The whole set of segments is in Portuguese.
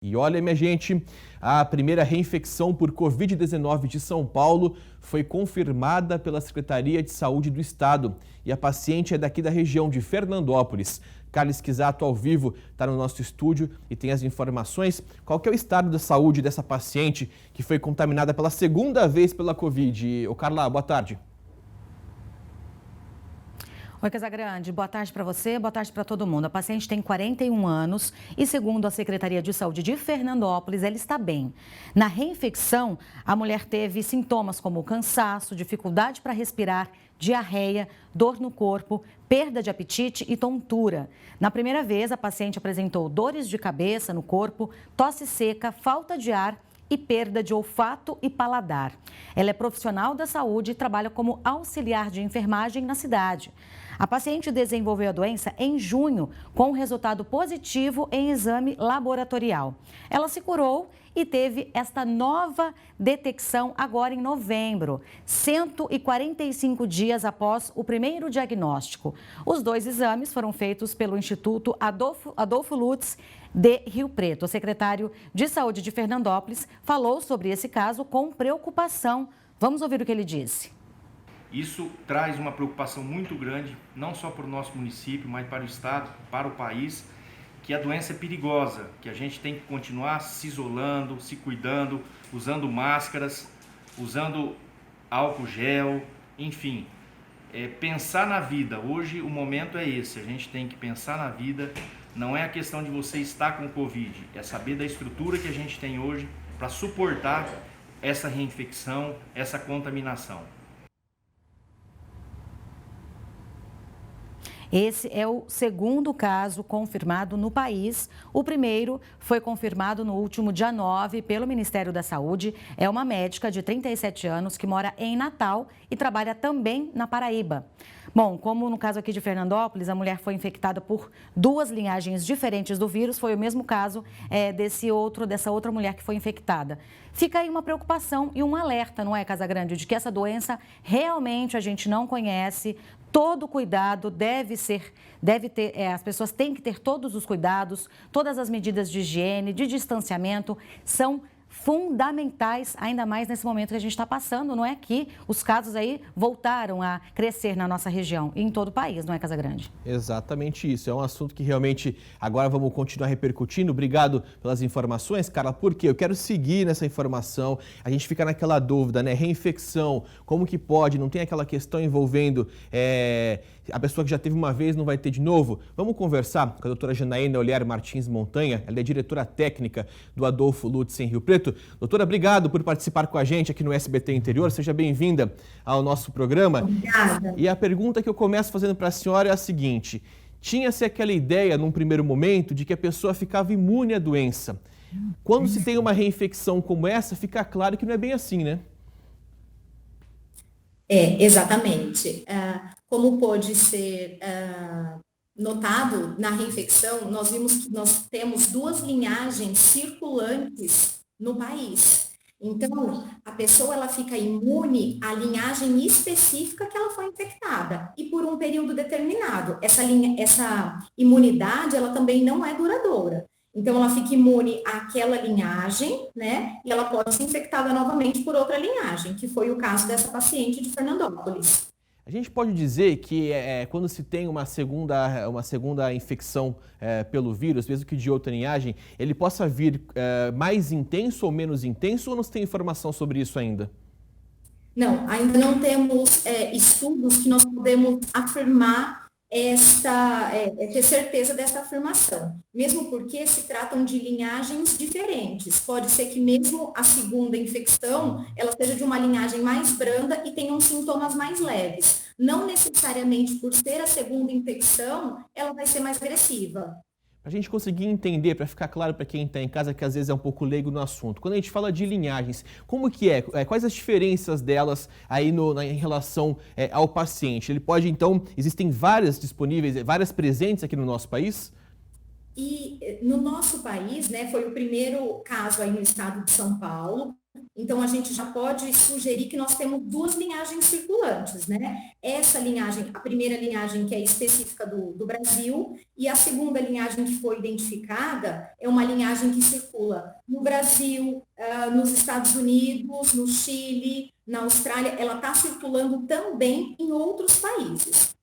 E olha, minha gente, a primeira reinfecção por Covid-19 de São Paulo foi confirmada pela Secretaria de Saúde do Estado. E a paciente é daqui da região de Fernandópolis. Carlos Quisato, ao vivo, está no nosso estúdio e tem as informações. Qual que é o estado da saúde dessa paciente que foi contaminada pela segunda vez pela Covid? Ô Carla, boa tarde. Oi, Casagrande. Boa tarde para você, boa tarde para todo mundo. A paciente tem 41 anos e, segundo a Secretaria de Saúde de Fernandópolis, ela está bem. Na reinfecção, a mulher teve sintomas como cansaço, dificuldade para respirar, diarreia, dor no corpo, perda de apetite e tontura. Na primeira vez, a paciente apresentou dores de cabeça no corpo, tosse seca, falta de ar e perda de olfato e paladar. Ela é profissional da saúde e trabalha como auxiliar de enfermagem na cidade. A paciente desenvolveu a doença em junho, com resultado positivo em exame laboratorial. Ela se curou e teve esta nova detecção agora em novembro, 145 dias após o primeiro diagnóstico. Os dois exames foram feitos pelo Instituto Adolfo Lutz de Rio Preto. O secretário de Saúde de Fernandópolis falou sobre esse caso com preocupação. Vamos ouvir o que ele disse. Isso traz uma preocupação muito grande, não só para o nosso município, mas para o estado, para o país, que a doença é perigosa, que a gente tem que continuar se isolando, se cuidando, usando máscaras, usando álcool gel, enfim, pensar na vida. Hoje o momento é esse, a gente tem que pensar na vida, não é a questão de você estar com Covid, é saber da estrutura que a gente tem hoje para suportar essa reinfecção, essa contaminação. Esse é o segundo caso confirmado no país. O primeiro foi confirmado no último dia 9 pelo Ministério da Saúde. É uma médica de 37 anos que mora em Natal e trabalha também na Paraíba. Bom, como no caso aqui de Fernandópolis, a mulher foi infectada por duas linhagens diferentes do vírus, foi o mesmo caso dessa outra mulher que foi infectada. Fica aí uma preocupação e um alerta, não é, Casagrande, de que essa doença realmente a gente não conhece. Todo cuidado as pessoas têm que ter todos os cuidados, todas as medidas de higiene, de distanciamento são fundamentais, ainda mais nesse momento que a gente está passando, não é? Que os casos aí voltaram a crescer na nossa região e em todo o país, não é, Casagrande? Exatamente isso, é um assunto que realmente agora vamos continuar repercutindo. Obrigado pelas informações, Carla, porque eu quero seguir nessa informação, a gente fica naquela dúvida, né? Reinfecção, como que pode, não tem aquela questão envolvendo a pessoa que já teve uma vez não vai ter de novo? Vamos conversar com a doutora Janaína Oliar Martins Montanha, ela é diretora técnica do Adolfo Lutz em Rio Preto. Doutora, obrigado por participar com a gente aqui no SBT Interior, seja bem-vinda ao nosso programa. Obrigada. E a pergunta que eu começo fazendo para a senhora é a seguinte: tinha-se aquela ideia num primeiro momento de que a pessoa ficava imune à doença. Quando se tem uma reinfecção como essa, fica claro que não é bem assim, né? Exatamente. Como pode ser notado na reinfecção, nós vimos que nós temos duas linhagens circulantes no país. Então, a pessoa ela fica imune à linhagem específica que ela foi infectada e por um período determinado. Essa imunidade, ela também não é duradoura. Então, ela fica imune àquela linhagem, né? E ela pode ser infectada novamente por outra linhagem, que foi o caso dessa paciente de Fernandópolis. A gente pode dizer que quando se tem uma segunda infecção pelo vírus, mesmo que de outra linhagem, ele possa vir mais intenso ou menos intenso, ou não se tem informação sobre isso ainda? Não, ainda não temos estudos que nós podemos afirmar ter certeza dessa afirmação, mesmo porque se tratam de linhagens diferentes. Pode ser que mesmo a segunda infecção, ela seja de uma linhagem mais branda e tenham sintomas mais leves. Não necessariamente por ser a segunda infecção, ela vai ser mais agressiva. Para a gente conseguir entender, para ficar claro para quem está em casa, que às vezes é um pouco leigo no assunto, quando a gente fala de linhagens, como que quais as diferenças delas aí em relação ao paciente? Ele pode, então, existem várias disponíveis, várias presentes aqui no nosso país? E no nosso país, né, foi o primeiro caso aí no estado de São Paulo. Então, a gente já pode sugerir que nós temos duas linhagens circulantes, né? Essa linhagem, a primeira linhagem que é específica do Brasil, e a segunda linhagem que foi identificada é uma linhagem que circula no Brasil, nos Estados Unidos, no Chile, na Austrália, ela está circulando também em outros países.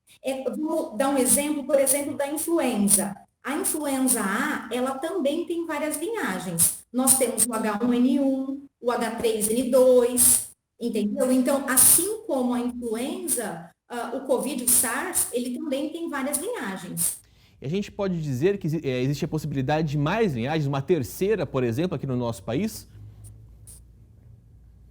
Vou dar um exemplo, por exemplo, da influenza. A influenza A, ela também tem várias linhagens. Nós temos o H1N1, o H3N2, entendeu? Então, assim como a influenza, o Covid, o SARS, ele também tem várias linhagens. E a gente pode dizer que existe a possibilidade de mais linhagens, uma terceira, por exemplo, aqui no nosso país?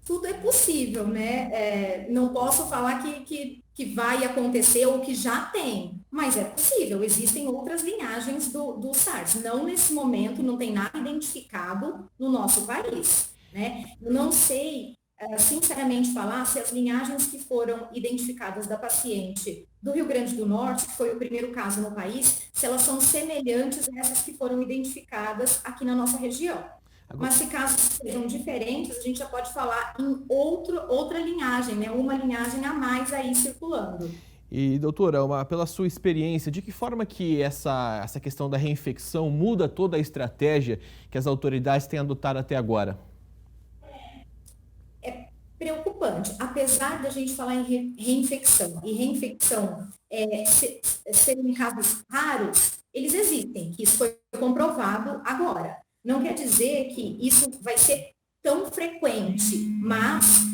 Tudo é possível, né? Não posso falar que vai acontecer ou que já tem, mas é possível. Existem outras linhagens do SARS. Não nesse momento, não tem nada identificado no nosso país, né? Eu não sei, sinceramente, falar se as linhagens que foram identificadas da paciente do Rio Grande do Norte, que foi o primeiro caso no país, se elas são semelhantes a essas que foram identificadas aqui na nossa região. Mas se casos sejam diferentes, a gente já pode falar em outra linhagem, né? Uma linhagem a mais aí circulando. E, doutora, pela sua experiência, de que forma que essa questão da reinfecção muda toda a estratégia que as autoridades têm adotado até agora? É preocupante. Apesar da gente falar em reinfecção, e reinfecção serem casos raros, eles existem, que isso foi comprovado agora. Não quer dizer que isso vai ser tão frequente, mas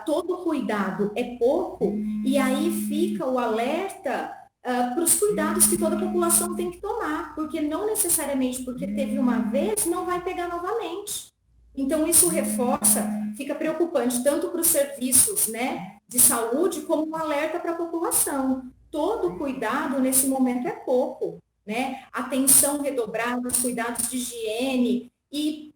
todo cuidado é pouco, e aí fica o alerta para os cuidados que toda a população tem que tomar, porque não necessariamente porque teve uma vez, não vai pegar novamente. Então, isso reforça, fica preocupante tanto para os serviços, né, de saúde, como um alerta para a população. Todo cuidado nesse momento é pouco. Né? Atenção redobrada, cuidados de higiene, e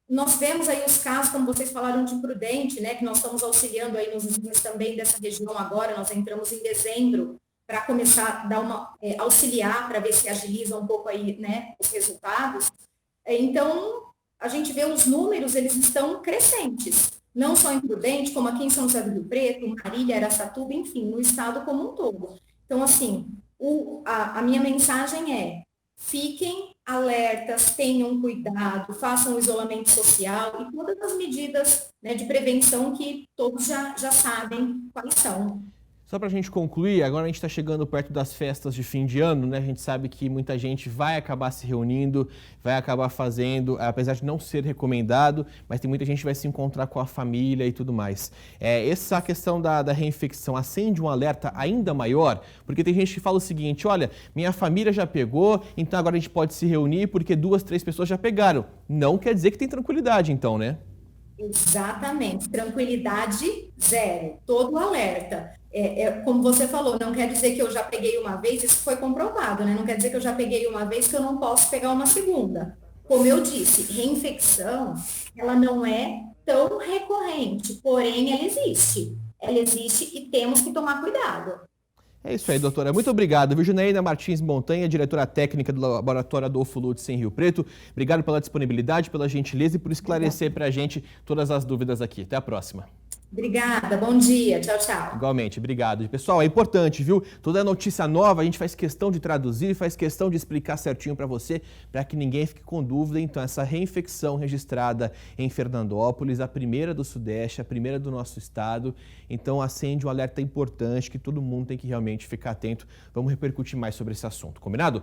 nós vemos aí os casos, como vocês falaram, de Prudente, né? Que nós estamos auxiliando aí nos níveis também dessa região agora, nós entramos em dezembro para começar a dar auxiliar para ver se agiliza um pouco aí, né, os resultados. Então, a gente vê os números, eles estão crescentes, não só em Prudente, como aqui em São José do Rio Preto, Marília, Araçatuba, enfim, no estado como um todo. Então, assim, a minha mensagem é: fiquem alertas, tenham cuidado, façam o isolamento social e todas as medidas, né, de prevenção que todos já sabem quais são. Só para a gente concluir, agora a gente está chegando perto das festas de fim de ano, né? A gente sabe que muita gente vai acabar se reunindo, vai acabar fazendo, apesar de não ser recomendado, mas tem muita gente que vai se encontrar com a família e tudo mais. Essa questão da reinfecção acende um alerta ainda maior, porque tem gente que fala o seguinte: olha, minha família já pegou, então agora a gente pode se reunir porque 2, 3 pessoas já pegaram. Não quer dizer que tem tranquilidade, então, né? Exatamente, tranquilidade zero, todo alerta. Como você falou, não quer dizer que eu já peguei uma vez, isso foi comprovado, né? Não quer dizer que eu já peguei uma vez que eu não posso pegar uma segunda. Como eu disse, reinfecção, ela não é tão recorrente, porém ela existe. Ela existe e temos que tomar cuidado. É isso aí, doutora. Muito obrigado. Virgineia Martins Montanha, diretora técnica do Laboratório Adolfo Lutz em Rio Preto. Obrigado pela disponibilidade, pela gentileza e por esclarecer para a gente todas as dúvidas aqui. Até a próxima. Obrigada, bom dia, tchau, tchau. Igualmente, obrigado. Pessoal, é importante, viu? Toda notícia nova a gente faz questão de traduzir, faz questão de explicar certinho para você, para que ninguém fique com dúvida. Então, essa reinfecção registrada em Fernandópolis, a primeira do Sudeste, a primeira do nosso estado. Então, acende um alerta importante que todo mundo tem que realmente ficar atento. Vamos repercutir mais sobre esse assunto, combinado?